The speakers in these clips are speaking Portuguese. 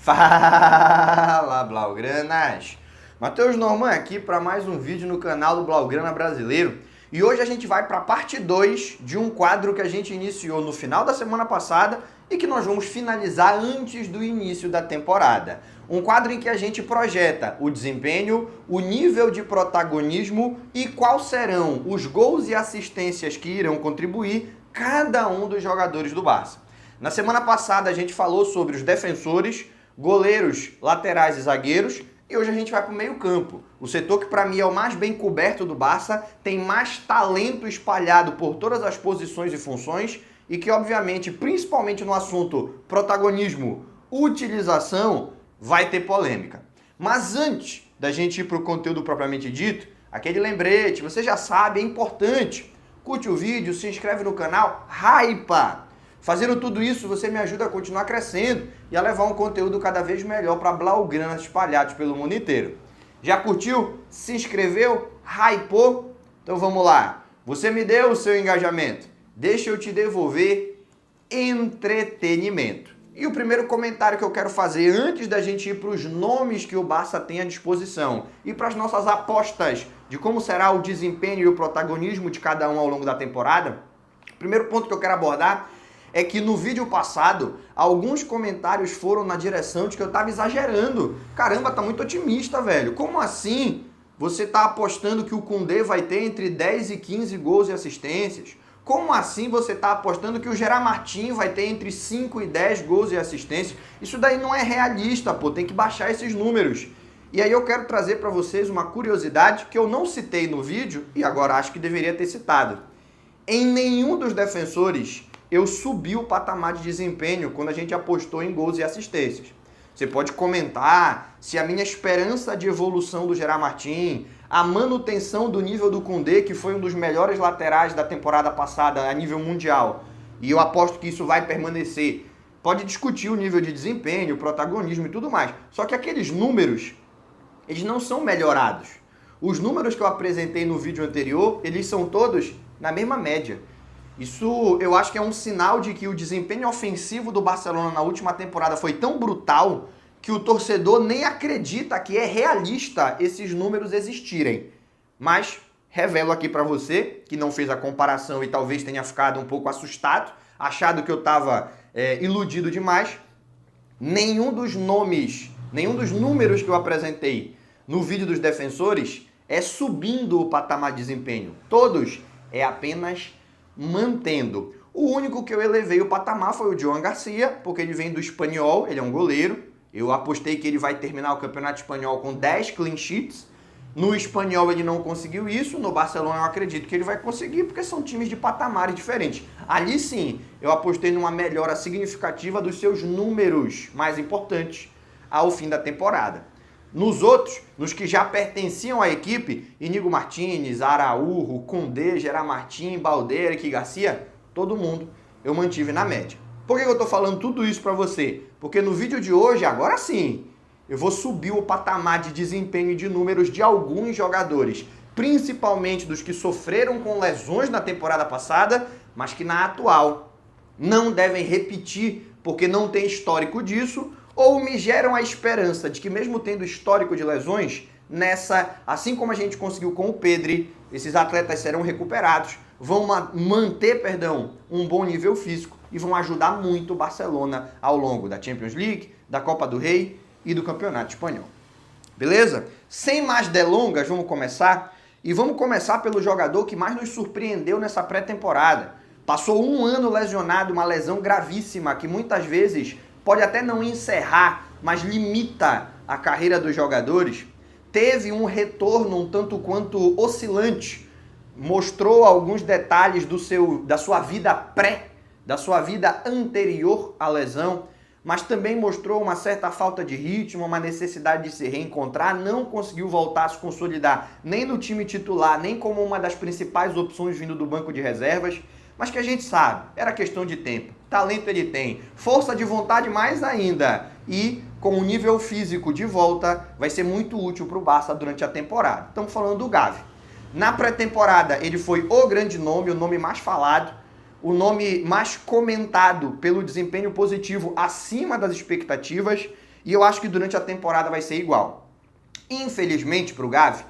Fala, Blaugranas! Matheus Norman aqui para mais um vídeo no canal do Blaugrana Brasileiro. E hoje a gente vai para a parte 2 de um quadro que a gente iniciou no final da semana passada e que nós vamos finalizar antes do início da temporada. Um quadro em que a gente projeta o desempenho, o nível de protagonismo e quais serão os gols e assistências que irão contribuir cada um dos jogadores do Barça. Na semana passada a gente falou sobre os defensores, goleiros, laterais e zagueiros, e hoje a gente vai para o meio-campo. O setor que para mim é o mais bem coberto do Barça, tem mais talento espalhado por todas as posições e funções e que obviamente, principalmente no assunto protagonismo, utilização, vai ter polêmica. Mas antes da gente ir para o conteúdo propriamente dito, aquele lembrete, você já sabe, é importante. Curte o vídeo, se inscreve no canal, hypa! Fazendo tudo isso, você me ajuda a continuar crescendo e a levar um conteúdo cada vez melhor para blaugranas espalhados pelo mundo inteiro. Já curtiu? Se inscreveu? Hypou? Então vamos lá. Você me deu o seu engajamento. Deixa eu te devolver entretenimento. E o primeiro comentário que eu quero fazer antes da gente ir para os nomes que o Barça tem à disposição e para as nossas apostas de como será o desempenho e o protagonismo de cada um ao longo da temporada, o primeiro ponto que eu quero abordar é que no vídeo passado, alguns comentários foram na direção de que eu tava exagerando. Caramba, tá muito otimista, velho. Como assim você tá apostando que o Koundé vai ter entre 10 e 15 gols e assistências? Como assim você tá apostando que o Gerard Martin vai ter entre 5 e 10 gols e assistências? Isso daí não é realista, pô. Tem que baixar esses números. E aí eu quero trazer para vocês uma curiosidade que eu não citei no vídeo e agora acho que deveria ter citado. Em nenhum dos defensores eu subi o patamar de desempenho quando a gente apostou em gols e assistências. Você pode comentar se a minha esperança de evolução do Gerard Martin, a manutenção do nível do Koundé, que foi um dos melhores laterais da temporada passada a nível mundial, e eu aposto que isso vai permanecer. Pode discutir o nível de desempenho, o protagonismo e tudo mais. Só que aqueles números, eles não são melhorados. Os números que eu apresentei no vídeo anterior, eles são todos na mesma média. Isso eu acho que é um sinal de que o desempenho ofensivo do Barcelona na última temporada foi tão brutal que o torcedor nem acredita que é realista esses números existirem. Mas revelo aqui para você, que não fez a comparação e talvez tenha ficado um pouco assustado, achado que eu estava iludido demais, nenhum dos números que eu apresentei no vídeo dos defensores é subindo o patamar de desempenho. Todos é apenas mantendo. O único que eu elevei o patamar foi o Joan Garcia, porque ele vem do Espanhol, ele é um goleiro. Eu apostei que ele vai terminar o Campeonato Espanhol com 10 clean sheets. No Espanhol ele não conseguiu isso, no Barcelona eu acredito que ele vai conseguir, porque são times de patamares diferentes. Ali sim, eu apostei numa melhora significativa dos seus números mais importantes ao fim da temporada. Nos outros, nos que já pertenciam à equipe, Íñigo Martínez, Araújo, Koundé, Gerard Martin, Balde, Eric Garcia, todo mundo eu mantive na média. Por que eu estou falando tudo isso para você? Porque no vídeo de hoje, agora sim, eu vou subir o patamar de desempenho e de números de alguns jogadores, principalmente dos que sofreram com lesões na temporada passada, mas que na atual não devem repetir porque não tem histórico disso, ou me geram a esperança de que mesmo tendo histórico de lesões, assim como a gente conseguiu com o Pedri, esses atletas serão recuperados, vão manter um bom nível físico e vão ajudar muito o Barcelona ao longo da Champions League, da Copa do Rei e do Campeonato Espanhol. Beleza? Sem mais delongas, vamos começar. E vamos começar pelo jogador que mais nos surpreendeu nessa pré-temporada. Passou um ano lesionado, uma lesão gravíssima que muitas vezes pode até não encerrar, mas limita a carreira dos jogadores. Teve um retorno um tanto quanto oscilante, mostrou alguns detalhes da sua vida da sua vida anterior à lesão, mas também mostrou uma certa falta de ritmo, uma necessidade de se reencontrar, não conseguiu voltar a se consolidar nem no time titular, nem como uma das principais opções vindo do banco de reservas, mas que a gente sabe, era questão de tempo. Talento ele tem, força de vontade mais ainda, e com o nível físico de volta, vai ser muito útil para o Barça durante a temporada. Estamos falando do Gavi. Na pré-temporada ele foi o grande nome, o nome mais falado, o nome mais comentado pelo desempenho positivo acima das expectativas, E eu acho que durante a temporada vai ser igual. Infelizmente para o Gavi,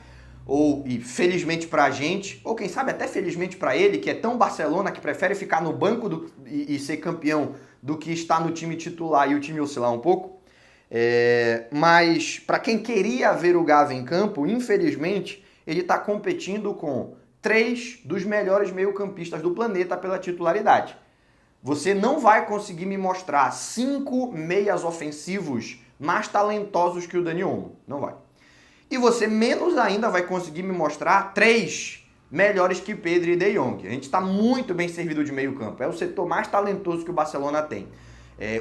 e felizmente pra gente, ou quem sabe até felizmente pra ele, que é tão Barcelona que prefere ficar no banco e ser campeão do que estar no time titular e o time oscilar um pouco. Mas para quem queria ver o Gavi em campo, infelizmente, ele está competindo com 3 dos melhores meio-campistas do planeta pela titularidade. Você não vai conseguir me mostrar 5 meias ofensivos mais talentosos que o Dani Olmo. Não vai. E você menos ainda vai conseguir me mostrar 3 melhores que Pedri e De Jong. A gente está muito bem servido de meio campo. É o setor mais talentoso que o Barcelona tem.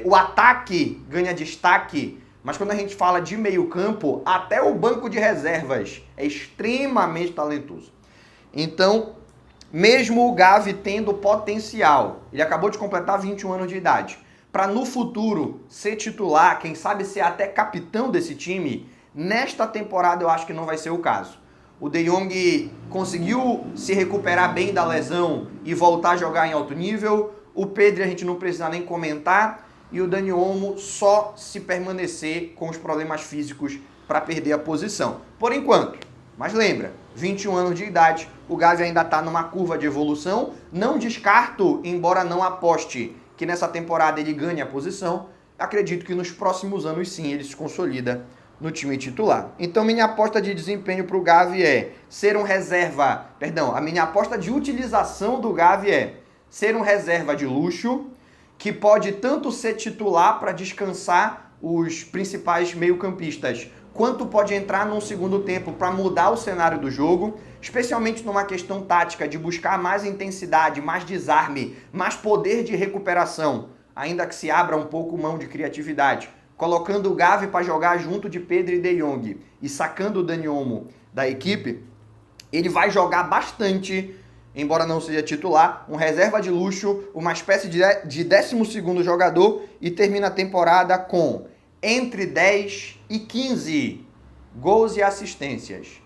O ataque ganha destaque, mas quando a gente fala de meio campo, até o banco de reservas é extremamente talentoso. Então, mesmo o Gavi tendo potencial, ele acabou de completar 21 anos de idade, para no futuro ser titular, quem sabe ser até capitão desse time, nesta temporada eu acho que não vai ser o caso. O De Jong conseguiu se recuperar bem da lesão e voltar a jogar em alto nível. O Pedri a gente não precisa nem comentar. E o Dani Olmo só se permanecer com os problemas físicos para perder a posição. Por enquanto. Mas lembra, 21 anos de idade, o Gavi ainda está numa curva de evolução. Não descarto, embora não aposte que nessa temporada ele ganhe a posição. Acredito que nos próximos anos sim ele se consolida no time titular. Então minha aposta de desempenho para o Gavi é ser um reserva... a minha aposta de utilização do Gavi é ser um reserva de luxo, que pode tanto ser titular para descansar os principais meio-campistas, quanto pode entrar num segundo tempo para mudar o cenário do jogo, especialmente numa questão tática de buscar mais intensidade, mais desarme, mais poder de recuperação, ainda que se abra um pouco mão de criatividade. Colocando o Gavi para jogar junto de Pedri e De Jong e sacando o Dani Olmo da equipe, ele vai jogar bastante, embora não seja titular, um reserva de luxo, uma espécie de 12º jogador e termina a temporada com entre 10 e 15 gols e assistências.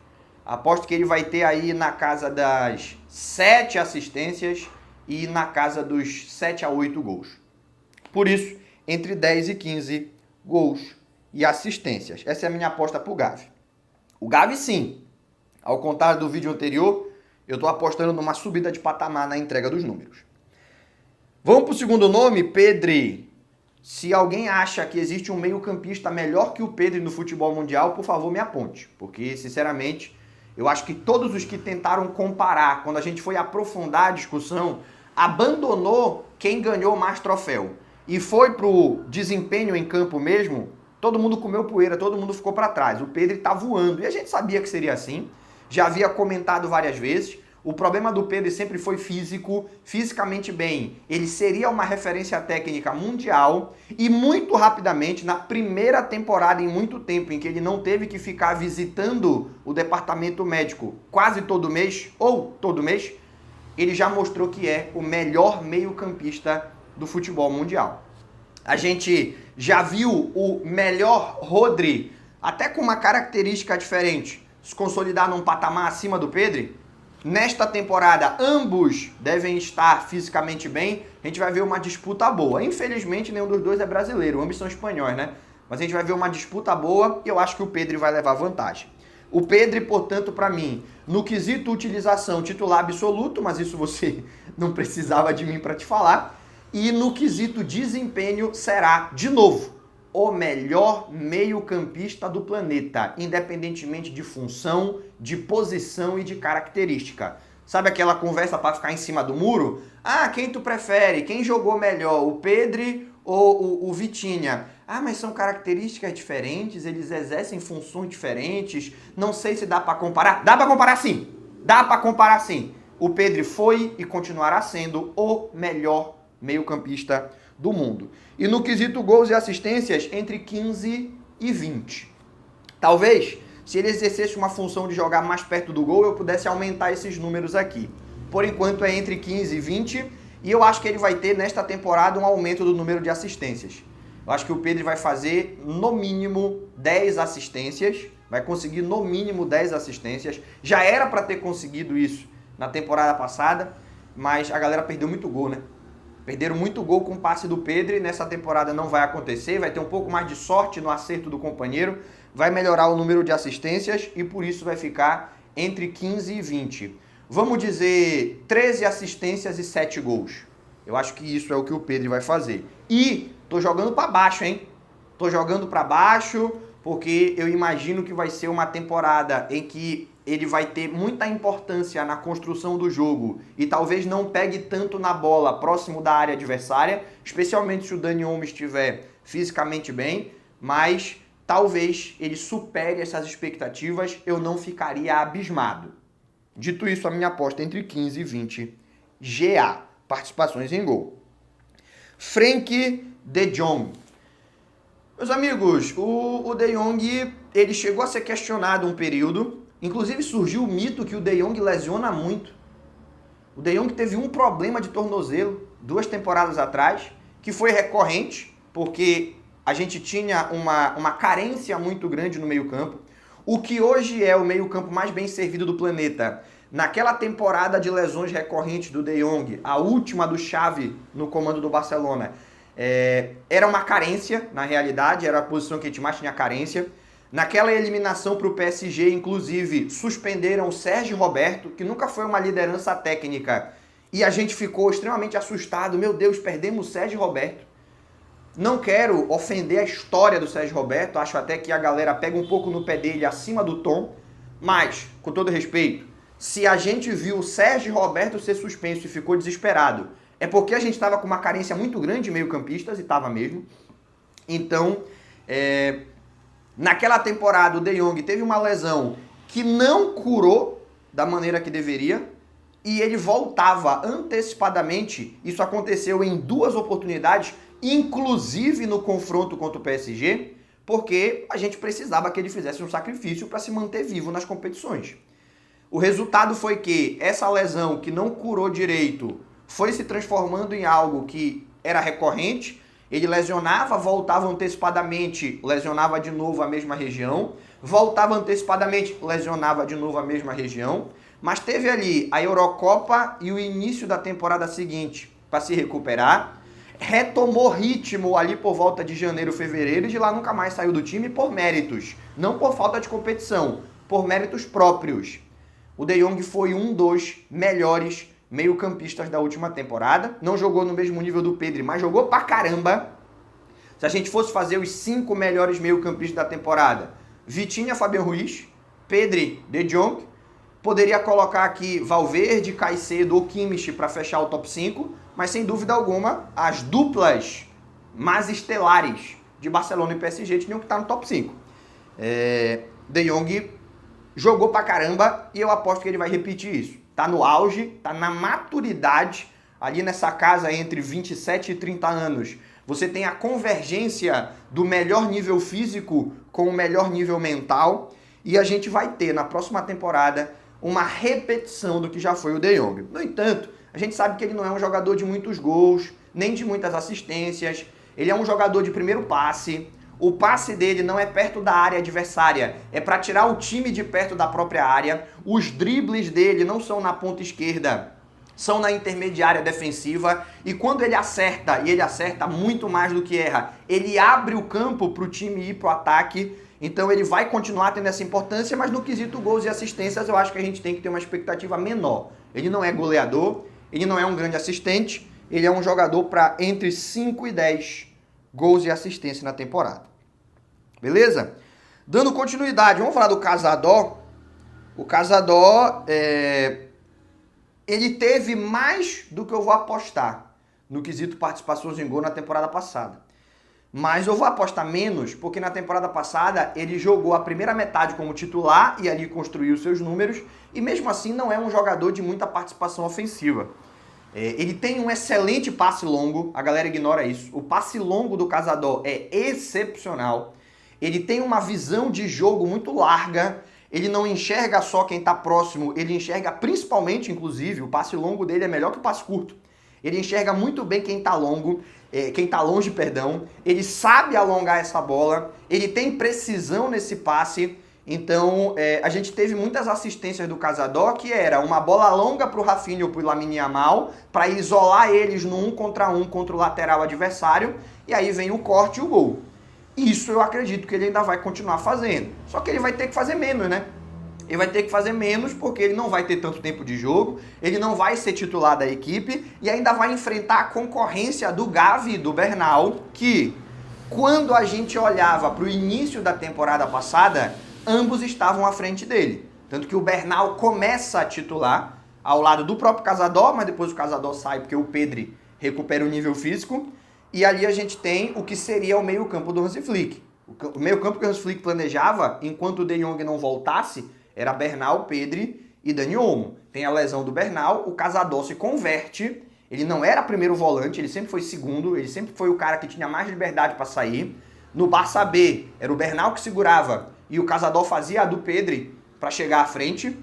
Aposto que ele vai ter aí na casa das 7 assistências e na casa dos 7 a 8 gols. Por isso, entre 10 e 15 gols e assistências. Essa é a minha aposta para o Gavi. O Gavi, sim, ao contrário do vídeo anterior, eu estou apostando numa subida de patamar na entrega dos números. Vamos para o segundo nome, Pedri. Se alguém acha que existe um meio-campista melhor que o Pedri no futebol mundial, por favor, me aponte. Porque, sinceramente, eu acho que todos os que tentaram comparar, quando a gente foi aprofundar a discussão, abandonou quem ganhou mais troféu. E foi pro desempenho em campo mesmo, todo mundo comeu poeira, todo mundo ficou para trás. O Pedri tá voando. E a gente sabia que seria assim. Já havia comentado várias vezes. O problema do Pedri sempre foi físico, fisicamente bem. Ele seria uma referência técnica mundial e muito rapidamente, na primeira temporada em muito tempo, em que ele não teve que ficar visitando o departamento médico quase todo mês, ou todo mês, ele já mostrou que é o melhor meio-campista do futebol mundial. A gente já viu o melhor Rodri, até com uma característica diferente, se consolidar num patamar acima do Pedri. Nesta temporada, ambos devem estar fisicamente bem. A gente vai ver uma disputa boa. Infelizmente, nenhum dos dois é brasileiro. Ambos são espanhóis, né? Mas a gente vai ver uma disputa boa e eu acho que o Pedri vai levar vantagem. O Pedri, portanto, para mim, no quesito utilização, titular absoluto, mas isso você não precisava de mim para te falar. E no quesito desempenho, será, de novo, o melhor meio-campista do planeta, independentemente de função, de posição e de característica. Sabe aquela conversa para ficar em cima do muro? Ah, quem tu prefere? Quem jogou melhor, o Pedri ou o Vitinha? Ah, mas são características diferentes, eles exercem funções diferentes, não sei se dá para comparar. Dá para comparar sim! Dá para comparar sim! O Pedri foi e continuará sendo o melhor meio-campista do mundo. E no quesito gols e assistências, entre 15 e 20. Talvez, se ele exercesse uma função de jogar mais perto do gol, eu pudesse aumentar esses números aqui. Por enquanto é entre 15 e 20, e eu acho que ele vai ter nesta temporada um aumento do número de assistências. Eu acho que o Pedri vai fazer no mínimo 10 assistências, vai conseguir no mínimo 10 assistências. Já era para ter conseguido isso na temporada passada, mas a galera perdeu muito gol, né? Perderam muito gol com o passe do Pedri, nessa temporada não vai acontecer, vai ter um pouco mais de sorte no acerto do companheiro, vai melhorar o número de assistências e por isso vai ficar entre 15 e 20. Vamos dizer 13 assistências e 7 gols. Eu acho que isso é o que o Pedri vai fazer. E tô jogando para baixo, hein? Tô jogando para baixo porque eu imagino que vai ser uma temporada em que ele vai ter muita importância na construção do jogo e talvez não pegue tanto na bola próximo da área adversária, especialmente se o Dani Olmo estiver fisicamente bem, mas talvez ele supere essas expectativas, eu não ficaria abismado. Dito isso, a minha aposta é entre 15 e 20 GA, participações em gol. Frenkie de Jong. Meus amigos, o De Jong, ele chegou a ser questionado um período. Inclusive surgiu o mito que o De Jong lesiona muito. O De Jong teve um problema de tornozelo 2 temporadas atrás, que foi recorrente, porque a gente tinha uma carência muito grande no meio-campo. O que hoje é o meio-campo mais bem servido do planeta. Naquela temporada de lesões recorrentes do De Jong, a última do Xavi no comando do Barcelona, era uma carência, na realidade, era a posição que a gente mais tinha carência. Naquela eliminação para o PSG, inclusive, suspenderam o Sérgio Roberto, que nunca foi uma liderança técnica, e a gente ficou extremamente assustado. Meu Deus, perdemos o Sérgio Roberto. Não quero ofender a história do Sérgio Roberto, acho até que a galera pega um pouco no pé dele acima do tom, mas, com todo respeito, se a gente viu o Sérgio Roberto ser suspenso e ficou desesperado, é porque a gente estava com uma carência muito grande de meio-campistas, e estava mesmo. Então, naquela temporada, o De Jong teve uma lesão que não curou da maneira que deveria e ele voltava antecipadamente. Isso aconteceu em 2 oportunidades, inclusive no confronto contra o PSG, porque a gente precisava que ele fizesse um sacrifício para se manter vivo nas competições. O resultado foi que essa lesão que não curou direito foi se transformando em algo que era recorrente. Ele lesionava, voltava antecipadamente, lesionava de novo a mesma região, voltava antecipadamente, lesionava de novo a mesma região, mas teve ali a Eurocopa e o início da temporada seguinte para se recuperar, retomou ritmo ali por volta de janeiro, fevereiro, e de lá nunca mais saiu do time por méritos, não por falta de competição, por méritos próprios. O De Jong foi um dos melhores meio-campistas da última temporada, não jogou no mesmo nível do Pedri, mas jogou pra caramba. Se a gente fosse fazer os 5 melhores meio-campistas da temporada, Vitinha, Fabian Ruiz, Pedri, De Jong, poderia colocar aqui Valverde, Caicedo ou Kimmich para fechar o top 5, mas sem dúvida alguma, as duplas mais estelares de Barcelona e PSG tinham que estar no top 5. De Jong jogou pra caramba e eu aposto que ele vai repetir isso. Tá no auge, tá na maturidade, ali nessa casa entre 27 e 30 anos. Você tem a convergência do melhor nível físico com o melhor nível mental e a gente vai ter na próxima temporada uma repetição do que já foi o De Jong. No entanto, a gente sabe que ele não é um jogador de muitos gols, nem de muitas assistências, ele é um jogador de primeiro passe. O passe dele não é perto da área adversária, é para tirar o time de perto da própria área. Os dribles dele não são na ponta esquerda, são na intermediária defensiva. E quando ele acerta, e ele acerta muito mais do que erra, ele abre o campo para o time ir para o ataque. Então ele vai continuar tendo essa importância, mas no quesito gols e assistências eu acho que a gente tem que ter uma expectativa menor. Ele não é goleador, ele não é um grande assistente, ele é um jogador para entre 5 e 10 gols e assistência na temporada. Beleza? Dando continuidade, vamos falar do Casador. O Casador, ele teve mais do que eu vou apostar no quesito participações em gol na temporada passada. Mas eu vou apostar menos, porque na temporada passada ele jogou a primeira metade como titular e ali construiu seus números, e mesmo assim não é um jogador de muita participação ofensiva. Ele tem um excelente passe longo, a galera ignora isso. O passe longo do Casador é excepcional. Ele tem uma visão de jogo muito larga, ele não enxerga só quem está próximo, ele enxerga principalmente, inclusive, o passe longo dele é melhor que o passe curto. Ele enxerga muito bem quem está longe, ele sabe alongar essa bola, ele tem precisão nesse passe, Então, a gente teve muitas assistências do Cazador, que era uma bola longa para o Rafinha ou para o Lamine Yamal, para isolar eles no 1 contra 1 contra o lateral adversário, e aí vem o corte e o gol. Isso eu acredito que ele ainda vai continuar fazendo. Só que ele vai ter que fazer menos, né? Ele vai ter que fazer menos porque ele não vai ter tanto tempo de jogo, ele não vai ser titular da equipe e ainda vai enfrentar a concorrência do Gavi e do Bernal, que quando a gente olhava para o início da temporada passada, ambos estavam à frente dele. Tanto que o Bernal começa a titular ao lado do próprio Cazador, mas depois o Cazador sai porque o Pedri recupera o nível físico. E ali a gente tem o que seria o meio-campo do Hansi Flick. O meio-campo que o Hansi Flick planejava, enquanto o De Jong não voltasse, era Bernal, Pedri e Dani Olmo. Tem a lesão do Bernal, o Cazador se converte, ele não era primeiro volante, ele sempre foi segundo, ele sempre foi o cara que tinha mais liberdade para sair. No Barça B, era o Bernal que segurava e o Cazador fazia a do Pedri para chegar à frente.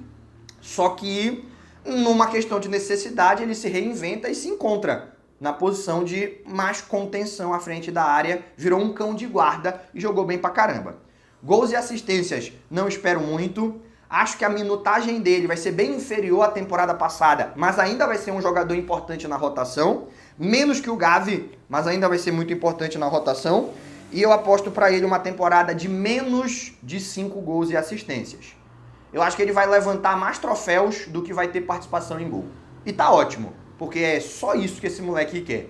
Só que, numa questão de necessidade, ele se reinventa e se encontra na posição de mais contenção à frente da área, virou um cão de guarda e jogou bem pra caramba. Gols e assistências, não espero muito. Acho que a minutagem dele vai ser bem inferior à temporada passada, mas ainda vai ser um jogador importante na rotação. Menos que o Gavi, mas ainda vai ser muito importante na rotação. E eu aposto para ele uma temporada de menos de 5 gols e assistências. Eu acho que ele vai levantar mais troféus do que vai ter participação em gol. E tá ótimo, porque é só isso que esse moleque quer.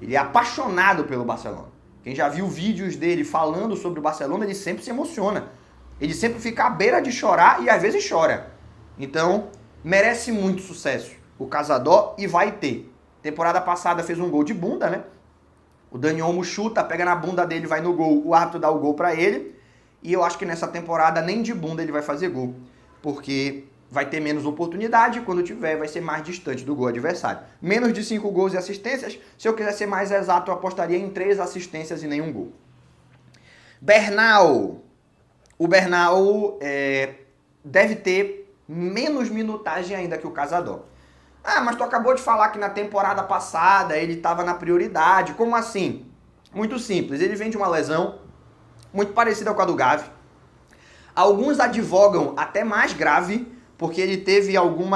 Ele é apaixonado pelo Barcelona. Quem já viu vídeos dele falando sobre o Barcelona, ele sempre se emociona. Ele sempre fica à beira de chorar e às vezes chora. Então, merece muito sucesso o Cazador e vai ter. Temporada passada fez um gol de bunda, né? O Dani Olmo chuta, pega na bunda dele, vai no gol, o árbitro dá o gol pra ele. E eu acho que nessa temporada nem de bunda ele vai fazer gol, porque vai ter menos oportunidade e quando tiver vai ser mais distante do gol adversário. Menos de 5 gols e assistências. Se eu quiser ser mais exato, eu apostaria em 3 assistências e nenhum gol. Bernal. O Bernal deve ter menos minutagem ainda que o Cazador. Ah, mas tu acabou de falar que na temporada passada ele estava na prioridade. Como assim? Muito simples. Ele vem de uma lesão muito parecida com a do Gavi. Alguns advogam até mais grave, porque ele teve algum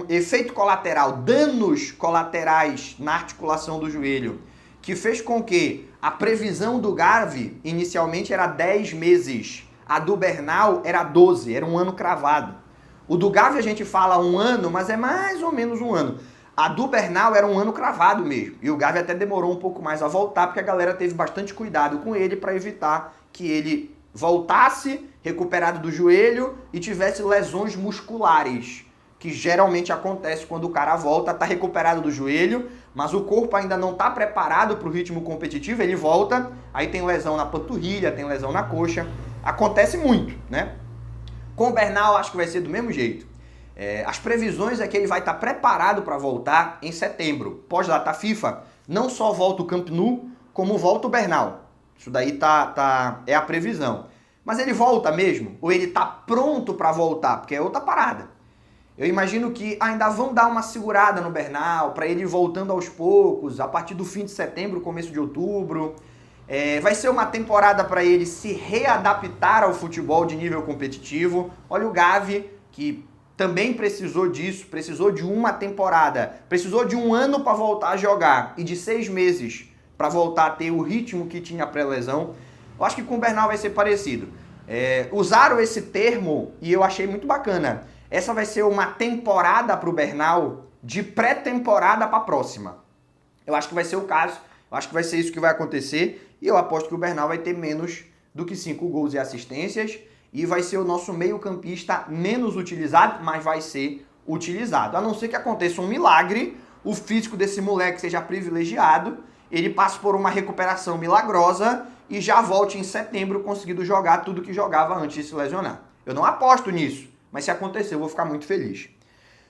efeito colateral, danos colaterais na articulação do joelho, que fez com que a previsão do Gavi inicialmente era 10 meses. A do Bernal era 12, era um ano cravado. O do Gavi a gente fala 1 ano, mas é mais ou menos 1 ano. A do Bernal era 1 ano cravado mesmo. E o Gavi até demorou um pouco mais a voltar, porque a galera teve bastante cuidado com ele para evitar que ele voltasse recuperado do joelho e tivesse lesões musculares, que geralmente acontece quando o cara volta, tá recuperado do joelho, mas o corpo ainda não tá preparado para o ritmo competitivo, ele volta, aí tem lesão na panturrilha, tem lesão na coxa. Acontece muito, né? Com o Bernal, acho que vai ser do mesmo jeito. As previsões é que ele vai estar preparado para voltar em setembro. Pós-data FIFA, não só volta o Camp Nou, como volta o Bernal. Isso daí é a previsão. Mas ele volta mesmo? Ou ele está pronto para voltar? Porque é outra parada. Eu imagino que ainda vão dar uma segurada no Bernal, para ele ir voltando aos poucos, a partir do fim de setembro, começo de outubro. Vai ser uma temporada para ele se readaptar ao futebol de nível competitivo. Olha o Gavi, que também precisou disso, precisou de uma temporada, precisou de 1 ano para voltar a jogar e de 6 meses para voltar a ter o ritmo que tinha pré-lesão. Eu acho que com o Bernal vai ser parecido. Usaram esse termo e eu achei muito bacana. Essa vai ser uma temporada para o Bernal de pré-temporada para a próxima. Eu acho que vai ser o caso, eu acho que vai ser isso que vai acontecer. E eu aposto que o Bernal vai ter menos do que 5 gols e assistências e vai ser o nosso meio-campista menos utilizado, mas vai ser utilizado. A não ser que aconteça um milagre, o físico desse moleque seja privilegiado, ele passe por uma recuperação milagrosa e já volte em setembro conseguindo jogar tudo que jogava antes de se lesionar. Eu não aposto nisso, mas se acontecer eu vou ficar muito feliz.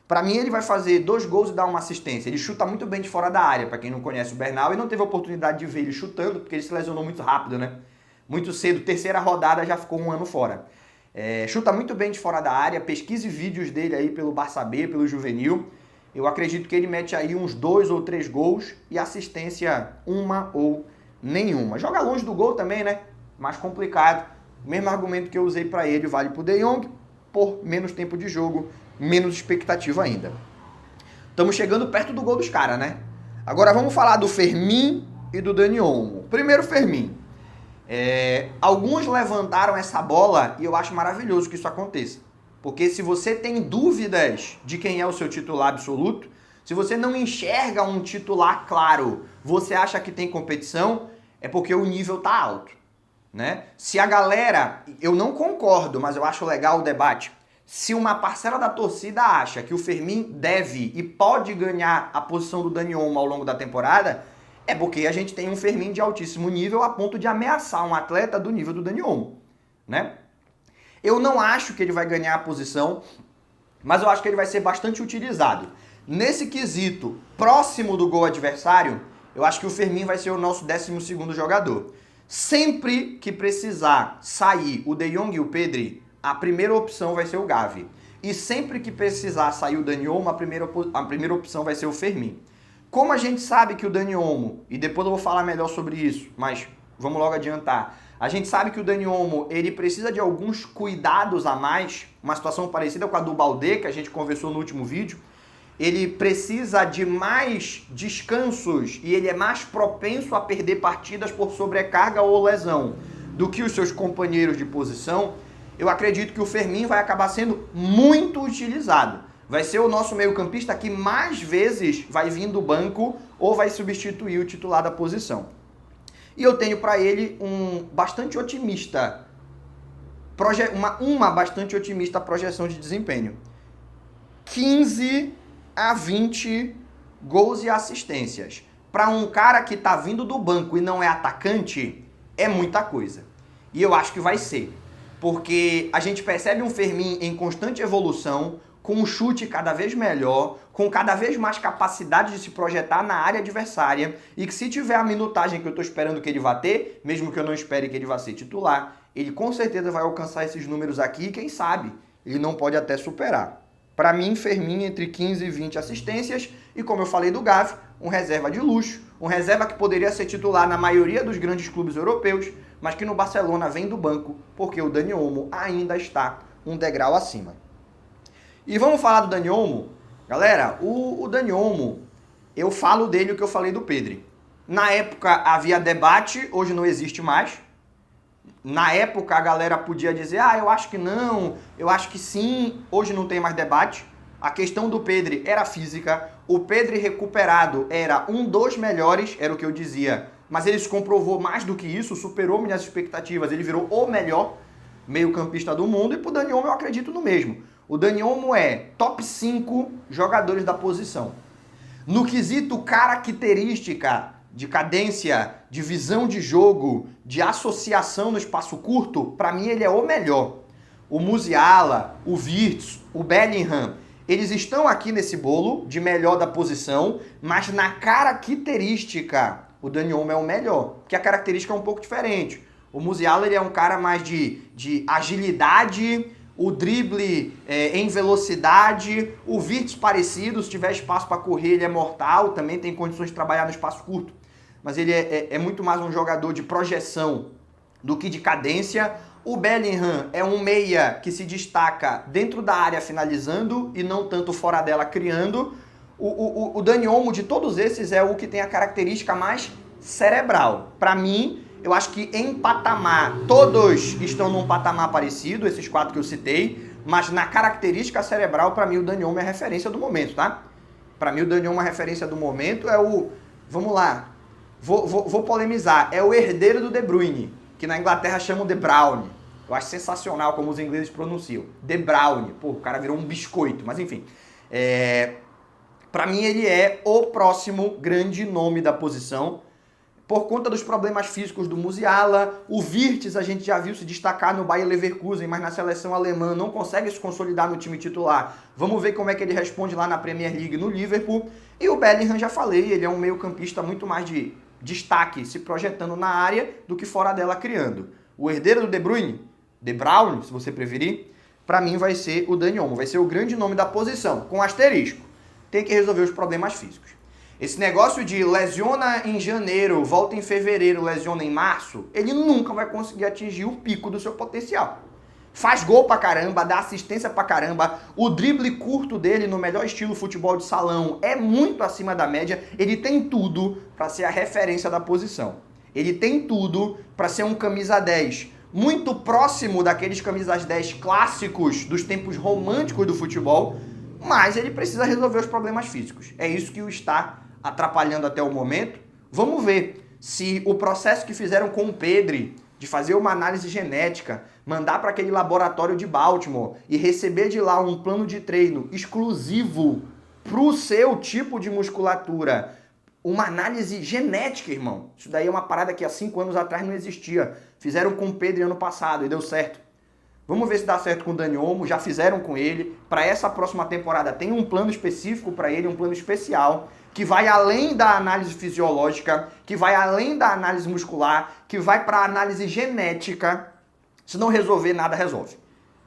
Para mim ele vai fazer 2 gols e dar uma assistência. Ele chuta muito bem de fora da área, para quem não conhece o Bernal e não teve a oportunidade de ver ele chutando, porque ele se lesionou muito rápido, né? Muito cedo, terceira rodada, já ficou 1 ano fora. Chuta muito bem de fora da área, pesquise vídeos dele aí pelo Barça B, pelo Juvenil. Eu acredito que ele mete aí uns 2 ou 3 gols e assistência 1 ou nenhuma. Joga longe do gol também, né? Mais complicado. O mesmo argumento que eu usei para ele vale para o De Jong, por menos tempo de jogo, menos expectativa ainda. Estamos chegando perto do gol dos caras, né? Agora vamos falar do Fermin e do Dani Olmo. Primeiro, Fermin. Alguns levantaram essa bola e eu acho maravilhoso que isso aconteça. Porque se você tem dúvidas de quem é o seu titular absoluto, se você não enxerga um titular claro, você acha que tem competição, é porque o nível tá alto, né? Se a galera, eu não concordo, mas eu acho legal o debate, se uma parcela da torcida acha que o Fermin deve e pode ganhar a posição do Dani Olmo ao longo da temporada, é porque a gente tem um Fermin de altíssimo nível a ponto de ameaçar um atleta do nível do Dani Olmo, né? Eu não acho que ele vai ganhar a posição, mas eu acho que ele vai ser bastante utilizado. Nesse quesito, próximo do gol adversário, eu acho que o Fermin vai ser o nosso 12º jogador. Sempre que precisar sair o De Jong e o Pedri, a primeira opção vai ser o Gavi. E sempre que precisar sair o Dani Olmo, a primeira opção vai ser o Fermin. Como a gente sabe que o Dani Olmo, e depois eu vou falar melhor sobre isso, mas vamos logo adiantar, a gente sabe que o Dani Olmo, ele precisa de alguns cuidados a mais, uma situação parecida com a do Baldé, que a gente conversou no último vídeo. Ele precisa de mais descansos e ele é mais propenso a perder partidas por sobrecarga ou lesão do que os seus companheiros de posição. Eu acredito que o Fermin vai acabar sendo muito utilizado. Vai ser o nosso meio-campista que mais vezes vai vir do banco ou vai substituir o titular da posição. E eu tenho para ele bastante otimista, uma bastante otimista projeção de desempenho. 15 a 20 gols e assistências. Para um cara que tá vindo do banco e não é atacante, é muita coisa. E eu acho que vai ser. Porque a gente percebe um Fermin em constante evolução, com um chute cada vez melhor, com cada vez mais capacidade de se projetar na área adversária, e que se tiver a minutagem que eu estou esperando que ele vá ter, mesmo que eu não espere que ele vá ser titular, ele com certeza vai alcançar esses números aqui e quem sabe, ele não pode até superar. Para mim, Fermin entre 15 e 20 assistências, e como eu falei do Gavi, um reserva de luxo, um reserva que poderia ser titular na maioria dos grandes clubes europeus, mas que no Barcelona vem do banco, porque o Dani Olmo ainda está um degrau acima. E vamos falar do Dani Olmo? Galera, o Dani Olmo, eu falo dele o que eu falei do Pedri. Na época havia debate, hoje não existe mais. Na época a galera podia dizer, eu acho que não, eu acho que sim, hoje não tem mais debate. A questão do Pedri era física, o Pedri recuperado era um dos melhores, era o que eu dizia, mas ele se comprovou mais do que isso, superou minhas expectativas, ele virou o melhor meio-campista do mundo, e pro Dani Olmo eu acredito no mesmo. O Dani Olmo é top 5 jogadores da posição. No quesito característica de cadência, de visão de jogo, de associação no espaço curto, para mim ele é o melhor. O Musiala, o Wirtz, o Bellingham, eles estão aqui nesse bolo de melhor da posição, mas na característica, o Dani Olmo é o melhor, porque a característica é um pouco diferente. O Musiala ele é um cara mais de agilidade, o drible em velocidade, o Wirtz parecido, se tiver espaço para correr ele é mortal, também tem condições de trabalhar no espaço curto, mas ele é muito mais um jogador de projeção do que de cadência. O Bellingham é um meia que se destaca dentro da área finalizando e não tanto fora dela criando. O Dani Olmo de todos esses é o que tem a característica mais cerebral. Para mim, eu acho que em patamar, todos estão num patamar parecido, esses 4 que eu citei, mas na característica cerebral, para mim o Dani Olmo é a referência do momento, tá? Para mim o Dani Olmo é a referência do momento, é o... Vamos lá, vou polemizar, é o herdeiro do De Bruyne, que na Inglaterra chamam de Bruyne. Eu acho sensacional como os ingleses pronunciam. De Bruyne, pô, o cara virou um biscoito, mas enfim. Para mim ele é o próximo grande nome da posição, por conta dos problemas físicos do Musiala. O Wirtz a gente já viu se destacar no Bayer Leverkusen, mas na seleção alemã não consegue se consolidar no time titular. Vamos ver como é que ele responde lá na Premier League no Liverpool. E o Bellingham, já falei, ele é um meio-campista muito mais de destaque, se projetando na área do que fora dela criando. O herdeiro do De Bruyne, se você preferir, para mim vai ser o Dani Olmo, vai ser o grande nome da posição, com asterisco. Tem que resolver os problemas físicos. Esse negócio de lesiona em janeiro, volta em fevereiro, lesiona em março, ele nunca vai conseguir atingir o pico do seu potencial. Faz gol pra caramba, dá assistência pra caramba, o drible curto dele no melhor estilo futebol de salão é muito acima da média, ele tem tudo pra ser a referência da posição. Ele tem tudo pra ser um camisa 10, muito próximo daqueles camisas 10 clássicos dos tempos românticos do futebol, mas ele precisa resolver os problemas físicos. É isso que o está atrapalhando até o momento. Vamos ver se o processo que fizeram com o Pedri, de fazer uma análise genética, mandar para aquele laboratório de Baltimore e receber de lá um plano de treino exclusivo para o seu tipo de musculatura, uma análise genética, irmão. Isso daí é uma parada que há 5 anos atrás não existia. Fizeram com o Pedri ano passado e deu certo. Vamos ver se dá certo com o Dani Olmo, já fizeram com ele. Para essa próxima temporada tem um plano específico para ele, um plano especial, que vai além da análise fisiológica, que vai além da análise muscular, que vai para a análise genética. Se não resolver, nada resolve.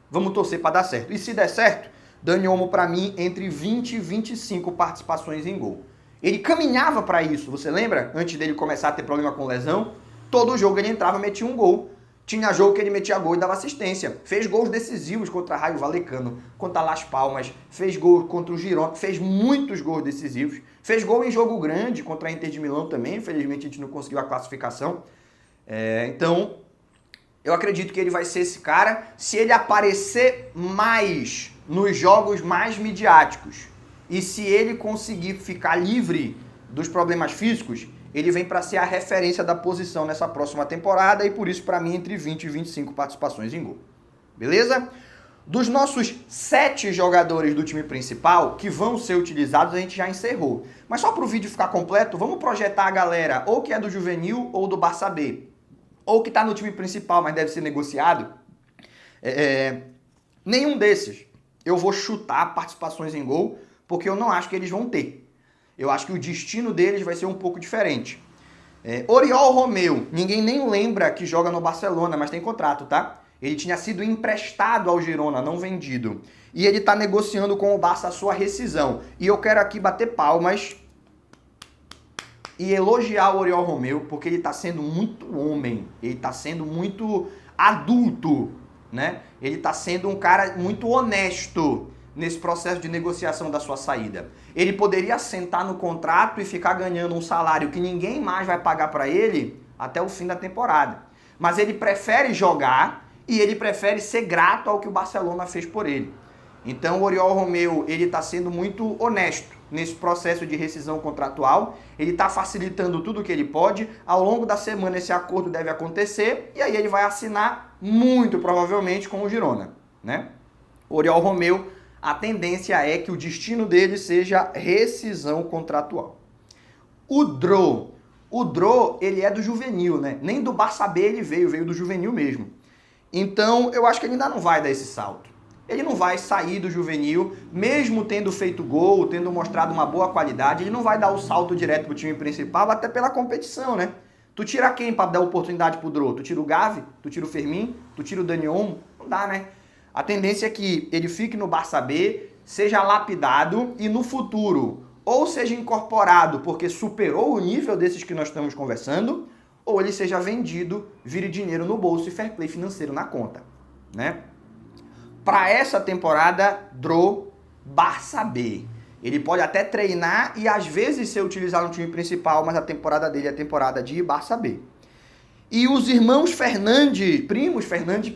Vamos torcer para dar certo. E se der certo, Dani Olmo para mim entre 20 e 25 participações em gol. Ele caminhava para isso, você lembra? Antes dele começar a ter problema com lesão, todo jogo ele entrava e metia um gol. Tinha jogo que ele metia gol e dava assistência. Fez gols decisivos contra Raio Vallecano, contra Las Palmas, fez gol contra o Girona, fez muitos gols decisivos. Fez gol em jogo grande contra a Inter de Milão também, infelizmente a gente não conseguiu a classificação. Então, eu acredito que ele vai ser esse cara. Se ele aparecer mais nos jogos mais midiáticos e se ele conseguir ficar livre dos problemas físicos, ele vem para ser a referência da posição nessa próxima temporada e por isso, para mim, entre 20 e 25 participações em gol. Beleza? Dos nossos 7 jogadores do time principal que vão ser utilizados, a gente já encerrou. Mas só para o vídeo ficar completo, vamos projetar a galera ou que é do Juvenil ou do Barça B, ou que está no time principal, mas deve ser negociado. Nenhum desses eu vou chutar participações em gol, porque eu não acho que eles vão ter. Eu acho que o destino deles vai ser um pouco diferente. Oriol Romeu, ninguém nem lembra que joga no Barcelona, mas tem contrato, tá? Ele tinha sido emprestado ao Girona, não vendido. E ele tá negociando com o Barça a sua rescisão. E eu quero aqui bater palmas e elogiar o Oriol Romeu, porque ele tá sendo muito homem. Ele tá sendo muito adulto, né? Ele tá sendo um cara muito honesto nesse processo de negociação da sua saída. Ele poderia sentar no contrato e ficar ganhando um salário que ninguém mais vai pagar para ele até o fim da temporada. Mas ele prefere jogar e ele prefere ser grato ao que o Barcelona fez por ele. Então o Oriol Romeu, ele está sendo muito honesto nesse processo de rescisão contratual. Ele está facilitando tudo o que ele pode. Ao longo da semana esse acordo deve acontecer e aí ele vai assinar muito provavelmente com o Girona, né? O Oriol Romeu, a tendência é que o destino dele seja rescisão contratual. O Dro, ele é do Juvenil, né? Nem do Barça B ele veio do Juvenil mesmo. Então, eu acho que ele ainda não vai dar esse salto. Ele não vai sair do Juvenil, mesmo tendo feito gol, tendo mostrado uma boa qualidade, ele não vai dar o salto direto pro time principal, até pela competição, né? Tu tira quem para dar oportunidade pro Dro? Tu tira o Gavi? Tu tira o Fermin? Tu tira o Dani Olmo? Não dá, né? A tendência é que ele fique no Barça B, seja lapidado e no futuro ou seja incorporado porque superou o nível desses que nós estamos conversando, ou ele seja vendido, vire dinheiro no bolso e fair play financeiro na conta, né? Para essa temporada, Dro, Barça B. Ele pode até treinar e às vezes ser utilizado no time principal, mas a temporada dele é a temporada de Barça B. E os irmãos primos Fernandes,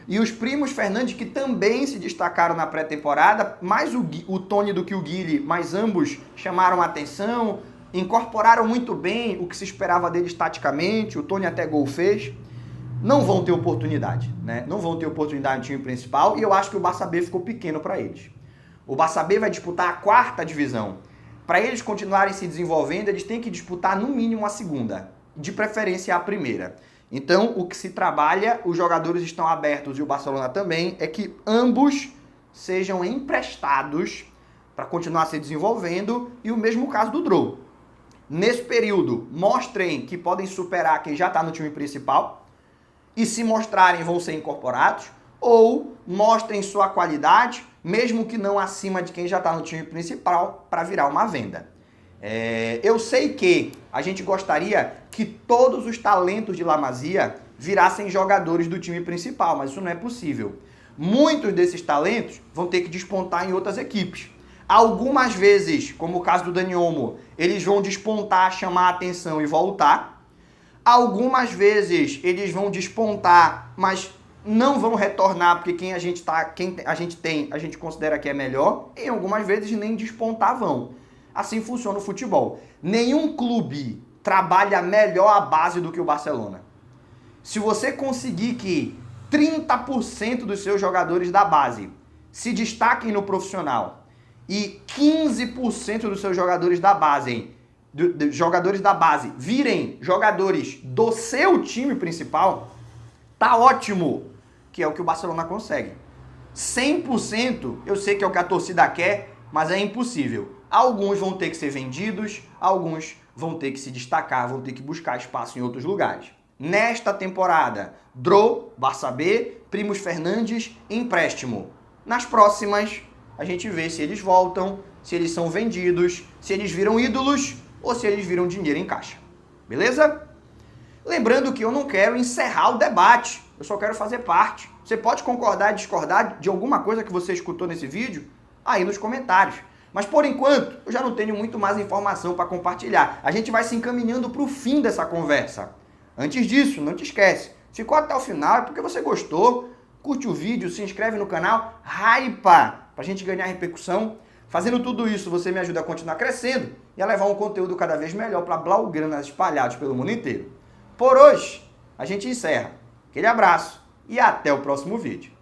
e os primos Fernandes que também se destacaram na pré-temporada, mais o Tony do que o Guile, mas ambos chamaram a atenção, incorporaram muito bem o que se esperava deles taticamente, o Tony até gol fez, não vão ter oportunidade, né? Não vão ter oportunidade no time principal e eu acho que o Barça B ficou pequeno para eles. O Barça B vai disputar a 4ª divisão. Para eles continuarem se desenvolvendo, eles têm que disputar no mínimo a 2ª, de preferência a 1ª. Então, o que se trabalha, os jogadores estão abertos e o Barcelona também, é que ambos sejam emprestados para continuar se desenvolvendo e o mesmo caso do Dro. Nesse período, mostrem que podem superar quem já está no time principal e se mostrarem vão ser incorporados, ou mostrem sua qualidade, mesmo que não acima de quem já está no time principal, para virar uma venda. Eu sei que a gente gostaria que todos os talentos de La Masia virassem jogadores do time principal, mas isso não é possível. Muitos desses talentos vão ter que despontar em outras equipes. Algumas vezes, como o caso do Dani Olmo, eles vão despontar, chamar a atenção e voltar. Algumas vezes eles vão despontar, mas não vão retornar porque quem a gente tem, a gente considera que é melhor. E algumas vezes nem despontar vão. Assim funciona o futebol. Nenhum clube trabalha melhor a base do que o Barcelona. Se você conseguir que 30% dos seus jogadores da base se destaquem no profissional e 15% dos seus jogadores da base, virem jogadores do seu time principal, tá ótimo, que é o que o Barcelona consegue. 100% eu sei que é o que a torcida quer, mas é impossível. Alguns vão ter que ser vendidos, alguns vão ter que se destacar, vão ter que buscar espaço em outros lugares. Nesta temporada, Drô, Barça B, Primos Fernandes, empréstimo. Nas próximas, a gente vê se eles voltam, se eles são vendidos, se eles viram ídolos ou se eles viram dinheiro em caixa. Beleza? Lembrando que eu não quero encerrar o debate, eu só quero fazer parte. Você pode concordar e discordar de alguma coisa que você escutou nesse vídeo? Aí nos comentários. Mas por enquanto, eu já não tenho muito mais informação para compartilhar. A gente vai se encaminhando para o fim dessa conversa. Antes disso, não te esquece, ficou até o final é porque você gostou, curte o vídeo, se inscreve no canal, hypa, para a gente ganhar repercussão. Fazendo tudo isso, você me ajuda a continuar crescendo e a levar um conteúdo cada vez melhor para blaugranas espalhados pelo mundo inteiro. Por hoje, a gente encerra. Aquele abraço e até o próximo vídeo.